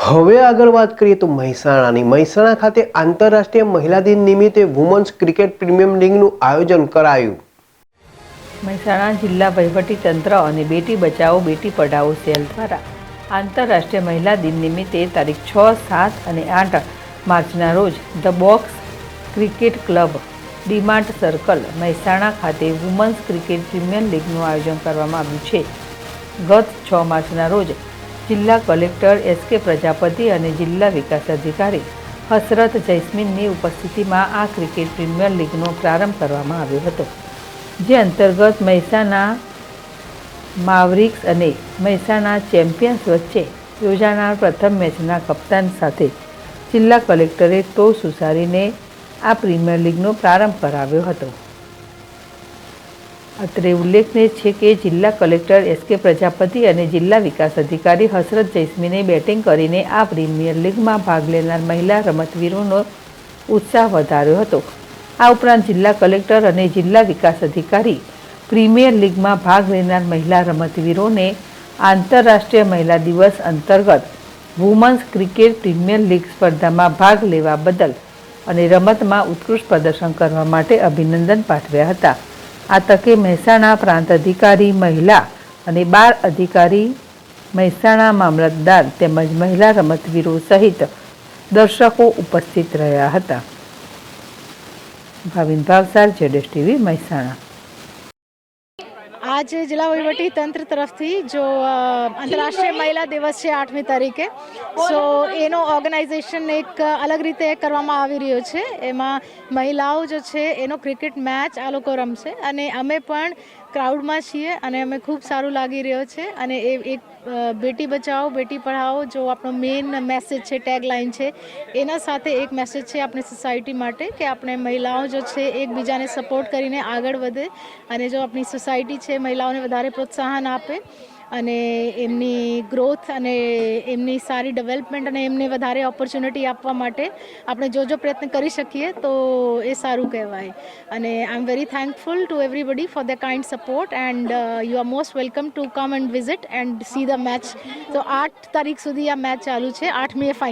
હવે આગળ વાત કરીએ તો મહેસાણા ખાતે આંતરરાષ્ટ્રીય મહિલા દિન નિમિત્તે વુમન્સ ક્રિકેટ પ્રીમિયર લીગનું આયોજન કરાયું। મહેસાણા જિલ્લા વહીવટીતંત્ર અને બેટી બચાવો બેટી પઢાઓ સેલ દ્વારા આંતરરાષ્ટ્રીય મહિલા દિન નિમિત્તે તારીખ 6, 7 અને 8 માર્ચના રોજ the box cricket club DMart circle Mehsana ખાતે વુમન્સ ક્રિકેટ પ્રીમિયર લીગનું આયોજન કરવામાં આવ્યું છે। ગત 6 માર્ચના રોજ જિલ્લા કલેક્ટર એસ.કે. પ્રજાપતિ અને જિલ્લા વિકાસ અધિકારી હસરત જૈસ્મીનની ઉપસ્થિતિમાં આ ક્રિકેટ પ્રીમિયર લીગનો પ્રારંભ કરવામાં આવ્યો હતો, જે અંતર્ગત મહેસાણા માવરિક્સ અને મહેસાણા ચેમ્પિયન્સ વચ્ચે યોજાનાર પ્રથમ મેચના કપ્તાન સાથે જિલ્લા કલેક્ટરે ટોસ ઉછાળીને આ પ્રીમિયર લીગનો પ્રારંભ કરાવ્યો હતો। અત્રે ઉલ્લેખનીય છે કે જિલ્લા કલેક્ટર એસ.કે. પ્રજાપતિ અને જિલ્લા વિકાસ અધિકારી હસરત જૈસ્મીને બેટિંગ કરીને આ પ્રીમિયર લીગમાં ભાગ લેનાર મહિલા રમતવીરોનો ઉત્સાહ વધાર્યો હતો। આ ઉપરાંત જિલ્લા કલેક્ટર અને જિલ્લા વિકાસ અધિકારી પ્રીમિયર લીગમાં ભાગ લેનાર મહિલા રમતવીરોને આંતરરાષ્ટ્રીય મહિલા દિવસ અંતર્ગત વુમન્સ ક્રિકેટ પ્રીમિયર લીગ સ્પર્ધામાં ભાગ લેવા બદલ અને રમતમાં ઉત્કૃષ્ટ પ્રદર્શન કરવા માટે અભિનંદન પાઠવ્યા હતા। આ તકે મહેસાણા પ્રાંત અધિકારી મહિલા અને બાળ અધિકારી, મહેસાણા મામલતદાર તેમજ મહિલા રમતવીરો સહિત દર્શકો ઉપસ્થિત રહ્યા હતા। ભાવિન ભાવસાર, ZSTV, મહેસાણા। आज जिला वहीवटी तंत्र तरफथी जो अंतर्राष्ट्रीय महिला दिवस है 8મી તારીખે, સો એનો ઓર્ગેનાઇઝેશન એક અલગ રીતે કરવામાં આવી રહ્યો છે। એમાં મહિલાઓ जो છે એનો ક્રિકેટ મેચ આ લોકો રમશે અને અમે પણ ક્રાઉડમાં છીએ અને અમે ખૂબ સારું લાગી રહ્યો છે। અને એ એક બેટી બચાવો બેટી પઢાઓ જો આપણો મેઇન મેસેજ છે, ટેગલાઇન છે, એના સાથે એક મેસેજ છે આપણી સોસાયટી માટે કે આપણે મહિલાઓ जो છે એકબીજાને સપોર્ટ કરીને આગળ વધે અને જો આપણી સોસાયટી છે મહિલાઓને વધારે પ્રોત્સાહન આપે અને એમની ગ્રોથ અને એમની સારી ડેવલપમેન્ટ અને એમને વધારે ઓપોર્ચ્યુનિટી આપવા માટે આપણે જો પ્રયત્ન કરી શકીએ તો એ સારું કહેવાય। અને I am very thankful to everybody for the kind support and you are most welcome to come and visit and see the match. તો 8 તારીખ સુધી આ મેચ ચાલુ છે, 8મી એ ફાઇનલ।